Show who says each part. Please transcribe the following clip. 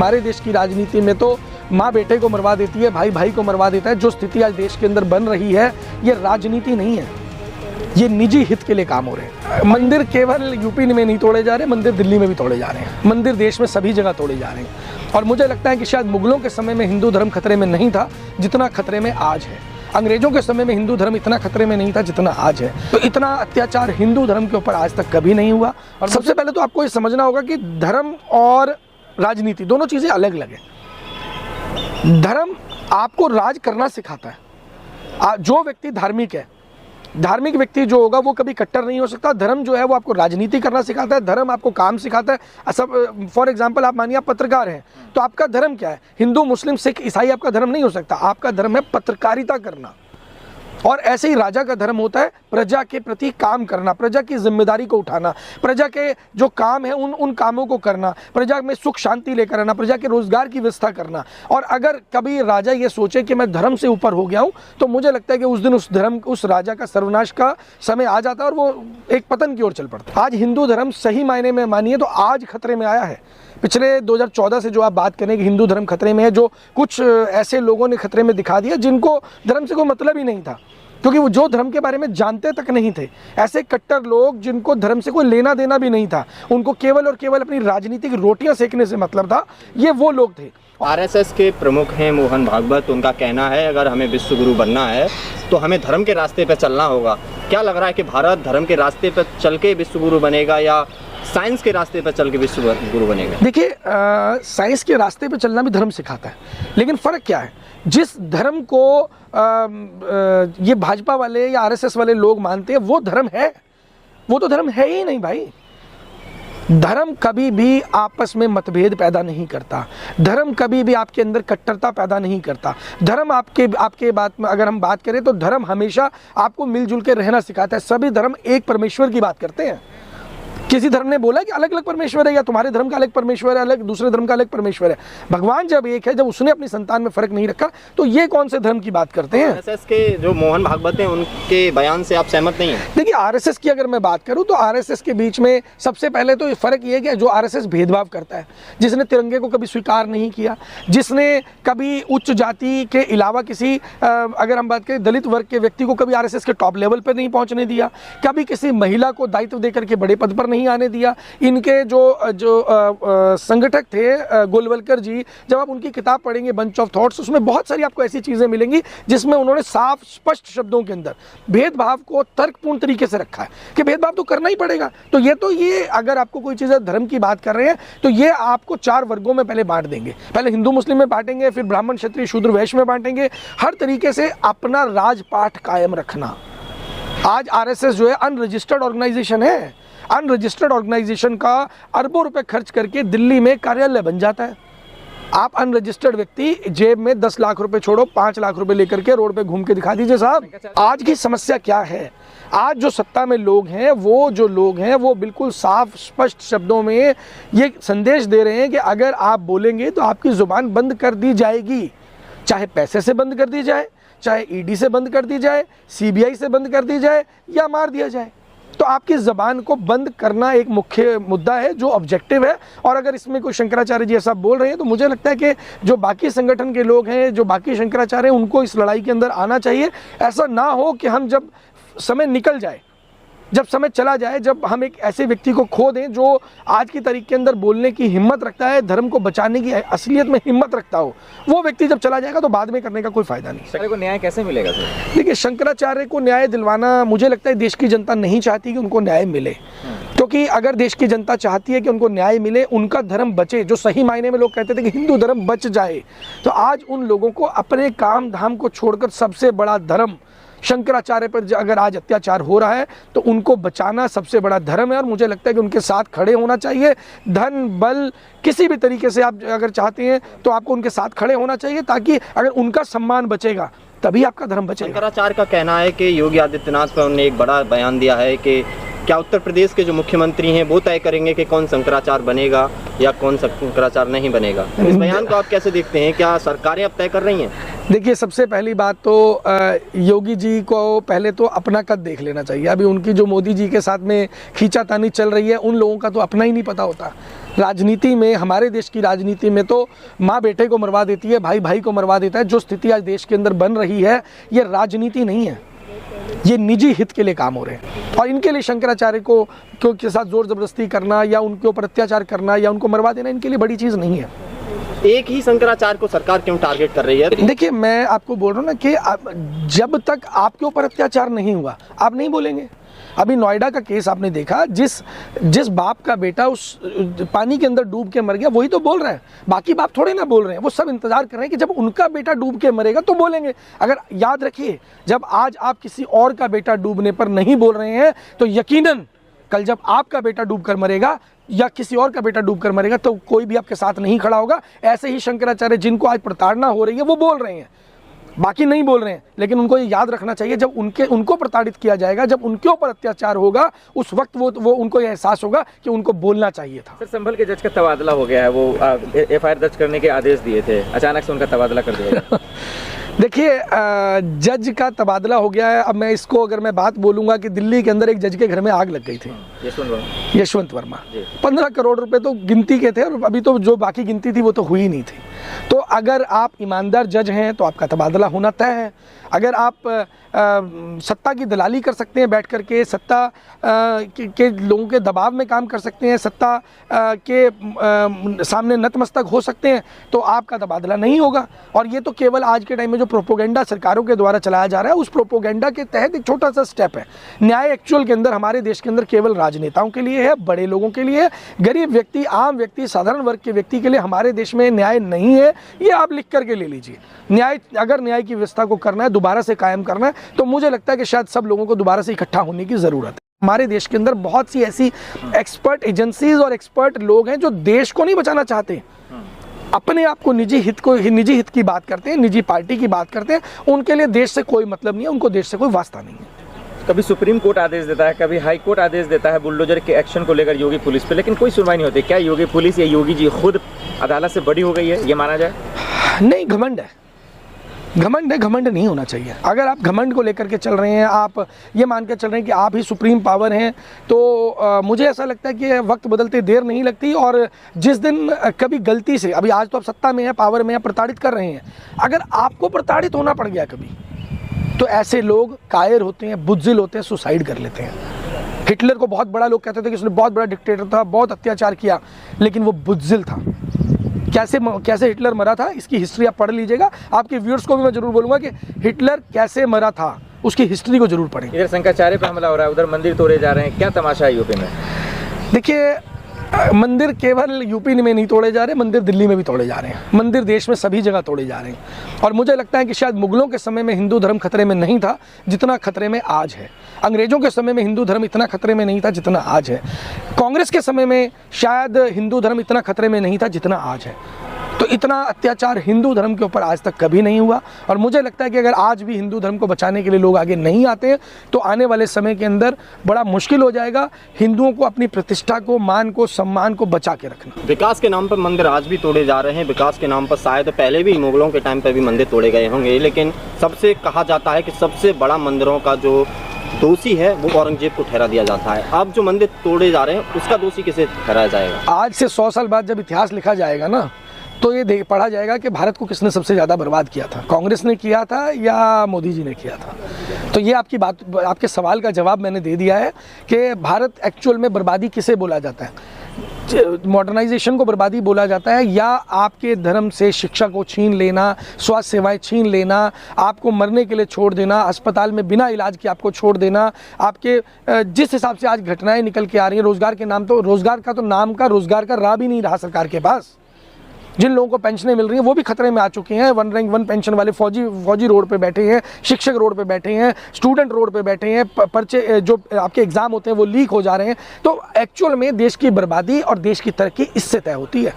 Speaker 1: हमारे देश की राजनीति में तो माँ बेटे को मरवा देती है, भाई भाई को मरवा देता है। जो स्थिति आज देश के अंदर बन रही है ये राजनीति नहीं है, ये निजी हित के लिए काम हो रहे हैं। मंदिर केवल यूपी में नहीं तोड़े जा रहे, मंदिर दिल्ली में भी तोड़े जा रहे हैं, मंदिर देश में सभी जगह तोड़े जा रहे हैं। और मुझे लगता है कि शायद मुगलों के समय में हिंदू धर्म खतरे में नहीं था जितना खतरे में आज है। अंग्रेजों के समय में हिंदू धर्म इतना खतरे में नहीं था जितना आज है। तो इतना अत्याचार हिंदू धर्म के ऊपर आज तक कभी नहीं हुआ। और सबसे पहले तो आपको ये समझना होगा कि धर्म और राजनीति दोनों चीज़ें अलग अलग है। धर्म आपको राज करना सिखाता है। जो व्यक्ति धार्मिक है, धार्मिक व्यक्ति जो होगा वो कभी कट्टर नहीं हो सकता। धर्म जो है वो आपको राजनीति करना सिखाता है, धर्म आपको काम सिखाता है। सब फॉर एग्जांपल आप मानिए आप पत्रकार हैं, तो आपका धर्म क्या है? हिंदू, मुस्लिम, सिख, ईसाई आपका धर्म नहीं हो सकता। आपका धर्म है पत्रकारिता करना। और ऐसे ही राजा का धर्म होता है प्रजा के प्रति काम करना, प्रजा की जिम्मेदारी को उठाना, प्रजा के जो काम है उन कामों को करना, प्रजा में सुख शांति लेकर आना, प्रजा के रोजगार की व्यवस्था करना। और अगर कभी राजा ये सोचे कि मैं धर्म से ऊपर हो गया हूँ, तो मुझे लगता है कि उस दिन उस राजा का सर्वनाश का समय आ जाता है और वो एक पतन की ओर चल पड़ता है। आज हिंदू धर्म सही मायने में मानिए तो आज खतरे में आया है। पिछले 2014 से जो आप बात करें कि हिंदू धर्म खतरे में है, जो कुछ ऐसे लोगों ने खतरे में दिखा दिया जिनको धर्म से कोई मतलब ही नहीं था, क्योंकि वो जो धर्म के बारे में जानते तक नहीं थे। ऐसे कट्टर लोग जिनको धर्म से कोई लेना देना भी नहीं था, उनको केवल और केवल अपनी राजनीतिक रोटियां सेकने से मतलब था, ये वो लोग थे।
Speaker 2: आरएसएस के प्रमुख हैं मोहन भागवत, उनका कहना है अगर हमें विश्व गुरु बनना है तो हमें धर्म के रास्ते पर चलना होगा। क्या लग रहा है कि भारत धर्म के रास्ते पर चल के विश्व गुरु बनेगा या साइंस के रास्ते पर चल के विश्व गुरु बनेगा?
Speaker 1: देखिए, साइंस के रास्ते पर चलना भी धर्म सिखाता है, लेकिन फ़र्क क्या है? जिस धर्म को ये भाजपा वाले या आरएसएस वाले लोग मानते हैं वो धर्म है, वो तो धर्म है ही नहीं भाई। धर्म कभी भी आपस में मतभेद पैदा नहीं करता, धर्म कभी भी आपके अंदर कट्टरता पैदा नहीं करता। धर्म आपके बात में अगर हम बात करें तो धर्म हमेशा आपको मिलजुल के रहना सिखाता है। सभी धर्म एक परमेश्वर की बात करते हैं। किसी धर्म ने बोला कि अलग अलग परमेश्वर है या तुम्हारे धर्म का अलग परमेश्वर है, अलग दूसरे धर्म का अलग परमेश्वर है। भगवान जब एक है, जब उसने अपनी संतान में फर्क नहीं रखा, तो ये कौन से धर्म की बात करते हैं?
Speaker 2: आरएसएस के जो मोहन भागवत हैं उनके बयान से आप सहमत नहीं हैं?
Speaker 1: देखिए, आरएसएस की अगर मैं बात करूं तो आरएसएस के बीच में सबसे पहले तो फर्क ये है कि जो आरएसएस भेदभाव करता है, जिसने तिरंगे को कभी स्वीकार नहीं किया, जिसने कभी उच्च जाति के अलावा किसी अगर हम बात करें दलित वर्ग के व्यक्ति को कभी आरएसएस के टॉप लेवल पर नहीं पहुंचने दिया, कभी किसी महिला को दायित्व देकर के बड़े पद पर नहीं आने दिया। इनके जो संगठक थे गोलवलकर जी, जब आप उनकी किताब पढ़ेंगे बंच ऑफ थॉट्स, उसमें बहुत सारी आपको ऐसी चीज़ें मिलेंगी जिसमें उन्होंने साफ स्पष्ट शब्दों के अंदर भेदभाव को तर्कपूर्ण तरीके से रखा है कि भेदभाव तो करना ही पड़ेगा। तो ये अगर आपको कोई चीज़ धर्म की बात कर रहे हैं तो ये आपको 4 वर्गों में पहले बांट देंगे। पहले हिंदू मुस्लिम में बांटेंगे, फिर ब्राह्मण क्षत्रिय शूद्र वैश्य में बांटेंगे। हर तरीके से अपना राजपाट कायम रखना। आज आरएसएस जो है अनरजिस्टर्ड ऑर्गेनाइजेशन है। अनरजिस्टर्ड ऑर्गेनाइजेशन का अरबों रुपए खर्च करके दिल्ली में कार्यालय बन जाता है। आप अनरजिस्टर्ड व्यक्ति जेब में 10 लाख रुपए छोड़ो 5 लाख रुपए लेकर के रोड पे घूम के दिखा दीजिए साहब। आज की समस्या क्या है? आज जो सत्ता में लोग हैं, वो बिल्कुल साफ स्पष्ट शब्दों में ये संदेश दे रहे हैं कि अगर आप बोलेंगे तो आपकी जुबान बंद कर दी जाएगी। चाहे पैसे से बंद कर दी जाए, चाहे ईडी से बंद कर दी जाए, सीबीआई से बंद कर दी जाए या मार दिया जाए। तो आपकी ज़बान को बंद करना एक मुख्य मुद्दा है जो ऑब्जेक्टिव है। और अगर इसमें कोई शंकराचार्य जी ऐसा बोल रहे हैं तो मुझे लगता है कि जो बाकी संगठन के लोग हैं, जो बाकी शंकराचार्य हैं, उनको इस लड़ाई के अंदर आना चाहिए। ऐसा ना हो कि हम जब समय निकल जाए, जब समय चला जाए, जब हम एक ऐसे व्यक्ति को खो दें जो आज की तारीख के अंदर बोलने की हिम्मत रखता है, धर्म को बचाने की असलियत में हिम्मत रखता हो, वो व्यक्ति जब चला जाएगा तो बाद में करने का कोई फायदा नहीं।
Speaker 2: शंकराचार्य को न्याय कैसे मिलेगा सर?
Speaker 1: देखिए, शंकराचार्य को न्याय दिलवाना, मुझे लगता है देश की जनता नहीं चाहती कि उनको न्याय मिले। क्योंकि अगर देश की जनता चाहती है कि उनको न्याय मिले, उनका धर्म बचे, जो सही मायने में लोग कहते थे कि हिंदू धर्म बच जाए, तो आज उन लोगों को अपने काम धाम को छोड़कर सबसे बड़ा धर्म शंकराचार्य पर अगर आज अत्याचार हो रहा है तो उनको बचाना सबसे बड़ा धर्म है। और मुझे लगता है कि उनके साथ खड़े होना चाहिए। धन बल किसी भी तरीके से आप अगर चाहते हैं तो आपको उनके साथ खड़े होना चाहिए, ताकि अगर उनका सम्मान बचेगा तभी आपका धर्म बचेगा।
Speaker 2: शंकराचार्य का कहना है कि योगी आदित्यनाथ पर उन्होंने एक बड़ा बयान दिया है कि क्या उत्तर प्रदेश के जो मुख्यमंत्री हैं वो तय करेंगे कि कौन शंकराचार्य बनेगा या कौन शंकराचार्य नहीं बनेगा। इस बयान को आप कैसे देखते हैं? क्या सरकारें अब तय कर रही हैं?
Speaker 1: देखिए, सबसे पहली बात तो योगी जी को पहले तो अपना कद देख लेना चाहिए। अभी उनकी जो मोदी जी के साथ में खींचातानी चल रही है, उन लोगों का तो अपना ही नहीं पता होता। राजनीति में, हमारे देश की राजनीति में तो माँ बेटे को मरवा देती है, भाई भाई को मरवा देता है। जो स्थिति आज देश के अंदर बन रही है, ये राजनीति नहीं है, ये निजी हित के लिए काम हो रहे हैं। और इनके लिए शंकराचार्य को के साथ जोर जबरदस्ती करना या उनके ऊपर अत्याचार करना या उनको मरवा देना इनके लिए बड़ी चीज़ नहीं है।
Speaker 2: एक ही शंकराचार्य को सरकार क्यों टारगेट कर रही है?
Speaker 1: देखिए, मैं आपको बोल रहा हूँ ना कि जब तक आपके ऊपर अत्याचार नहीं हुआ आप नहीं बोलेंगे। अभी नोएडा का केस आपने देखा, जिस बाप का बेटा उस पानी के अंदर डूब के मर गया वही तो बोल रहे हैं, बाकी बाप थोड़े ना बोल रहे हैं। वो सब इंतजार कर रहे हैं कि जब उनका बेटा डूब के मरेगा तो बोलेंगे। अगर याद रखिए, जब आज आप किसी और का बेटा डूबने पर नहीं बोल रहे हैं तो यकीनन कल जब आपका बेटा डूब कर मरेगा या किसी और का बेटा डूब कर मरेगा तो कोई भी आपके साथ नहीं खड़ा होगा। ऐसे ही शंकराचार्य जिनको आज प्रताड़ना हो रही है वो बोल रहे हैं, बाकी नहीं बोल रहे हैं। लेकिन उनको ये याद रखना चाहिए, जब उनको प्रताड़ित किया जाएगा, जब उनके ऊपर अत्याचार होगा, उस वक्त वो उनको ये एहसास होगा कि उनको बोलना चाहिए था।
Speaker 3: सर, संभल के जज का तबादला हो गया है, वो एफआईआर दर्ज करने के आदेश दिए थे, अचानक से उनका तबादला कर दिया गया।
Speaker 1: देखिए, जज का तबादला हो गया है। अब मैं इसको अगर मैं बात बोलूँगा कि दिल्ली के अंदर एक जज के घर में आग लग गई थी, यशवंत वर्मा। 15 करोड़ रुपए तो गिनती के थे और अभी तो जो बाकी गिनती थी वो तो हुई नहीं थी। तो अगर आप ईमानदार जज हैं तो आपका तबादला होना तय है। अगर आप सत्ता की दलाली कर सकते हैं, बैठ कर के सत्ता के लोगों के दबाव में काम कर सकते हैं, सत्ता के सामने नतमस्तक हो सकते हैं, तो आपका तबादला नहीं होगा। और ये तो केवल आज के टाइम में जो प्रोपोगेंडा सरकारों के द्वारा चलाया जा रहा है, उस प्रोपोगेंडा के तहत एक छोटा सा स्टेप है। न्याय एक्चुअल के अंदर हमारे देश के अंदर केवल राजनेताओं के लिए है, बड़े लोगों के लिए है। गरीब व्यक्ति, आम व्यक्ति, साधारण वर्ग के व्यक्ति के लिए हमारे देश में न्याय नहीं है। ये आप लिख करके ले लीजिए। अगर न्याय की व्यवस्था को करना है, दोबारा से कायम करना है, तो मुझे लगता है कि शायद सब लोगों को दोबारा से इकट्ठा होने की ज़रूरत है। हमारे देश के अंदर बहुत सी ऐसी एक्सपर्ट एजेंसीज और एक्सपर्ट लोग हैं जो देश को नहीं बचाना चाहते, अपने आप को निजी हित की बात करते हैं, निजी पार्टी की बात करते हैं। उनके लिए देश से कोई मतलब नहीं है, उनको देश से कोई वास्ता नहीं है।
Speaker 3: कभी सुप्रीम कोर्ट आदेश देता है, कभी हाई कोर्ट आदेश देता है बुलडोजर के एक्शन को लेकर योगी पुलिस पे, लेकिन कोई सुनवाई नहीं होती। क्या योगी पुलिस या योगी जी खुद अदालत से बड़ी हो गई है, ये माना जाए?
Speaker 1: नहीं, घमंड है, घमंड नहीं होना चाहिए। अगर आप घमंड को लेकर के चल रहे हैं, आप ये मान के चल रहे हैं कि आप ही सुप्रीम पावर हैं, तो मुझे ऐसा लगता है कि वक्त बदलते देर नहीं लगती। और जिस दिन कभी गलती से, अभी आज तो आप सत्ता में है, पावर में है, प्रताड़ित कर रहे हैं, अगर आपको प्रताड़ित होना पड़ गया कभी, तो ऐसे लोग कायर होते हैं, बुज़दिल होते हैं, सुसाइड कर लेते हैं। हिटलर को बहुत बड़ा लोग कहते थे कि उसने बहुत बड़ा डिक्टेटर था, बहुत अत्याचार किया, लेकिन वो बुज़दिल था। कैसे हिटलर मरा था, इसकी हिस्ट्री आप पढ़ लीजिएगा। आपके व्यूअर्स को भी मैं जरूर बोलूँगा कि हिटलर कैसे मरा था, उसकी हिस्ट्री को जरूर पढ़ें।
Speaker 3: इधर शंकराचार्य पे हमला हो रहा है, उधर मंदिर तोड़े जा रहे हैं, क्या तमाशा है यूपी में?
Speaker 1: देखिए, मंदिर केवल यूपी में नहीं तोड़े जा रहे, मंदिर दिल्ली में भी तोड़े जा रहे हैं। मंदिर देश में सभी जगह तोड़े जा रहे हैं। और मुझे लगता है कि शायद मुगलों के समय में हिंदू धर्म खतरे में नहीं था जितना खतरे में आज है। अंग्रेजों के समय में हिंदू धर्म इतना खतरे में नहीं था जितना आज है। कांग्रेस के समय में शायद हिंदू धर्म इतना खतरे में नहीं था जितना आज है। तो इतना अत्याचार हिंदू धर्म के ऊपर आज तक कभी नहीं हुआ। और मुझे लगता है कि अगर आज भी हिंदू धर्म को बचाने के लिए लोग आगे नहीं आते हैं तो आने वाले समय के अंदर बड़ा मुश्किल हो जाएगा हिंदुओं को अपनी प्रतिष्ठा को, मान को, सम्मान को बचा के रखना।
Speaker 2: विकास के नाम पर मंदिर आज भी तोड़े जा रहे हैं। विकास के नाम पर शायद पहले भी मुगलों के टाइम पर भी मंदिर तोड़े गए होंगे, लेकिन सबसे कहा जाता है कि सबसे बड़ा मंदिरों का जो दोषी है वो औरंगजेब को ठहरा दिया जाता है। अब जो मंदिर तोड़े जा रहे हैं उसका दोषी किसे ठहराया जाएगा?
Speaker 1: आज से 100 साल बाद जब इतिहास लिखा जाएगा ना, तो ये पढ़ा जाएगा कि भारत को किसने सबसे ज़्यादा बर्बाद किया था, कांग्रेस ने किया था या मोदी जी ने किया था। तो ये आपके सवाल का जवाब मैंने दे दिया है कि भारत एक्चुअल में बर्बादी किसे बोला जाता है। मॉडर्नाइजेशन को बर्बादी बोला जाता है, या आपके धर्म से शिक्षा को छीन लेना, स्वास्थ्य सेवाएं छीन लेना, आपको मरने के लिए छोड़ देना, अस्पताल में बिना इलाज के आपको छोड़ देना, आपके जिस हिसाब से आज घटनाएं निकल के आ रही हैं, रोज़गार के नाम, तो रोज़गार का तो नाम का रोज़गार का राह भी नहीं रहा सरकार के पास। जिन लोगों को पेंशनें मिल रही हैं वो भी खतरे में आ चुके हैं। 1 रैंक 1 पेंशन वाले फौजी रोड पे बैठे हैं, शिक्षक रोड पे बैठे हैं, स्टूडेंट रोड पे बैठे हैं, पर्चे जो आपके एग्ज़ाम होते हैं वो लीक हो जा रहे हैं। तो एक्चुअल में देश की बर्बादी और देश की तरक्की इससे तय होती है।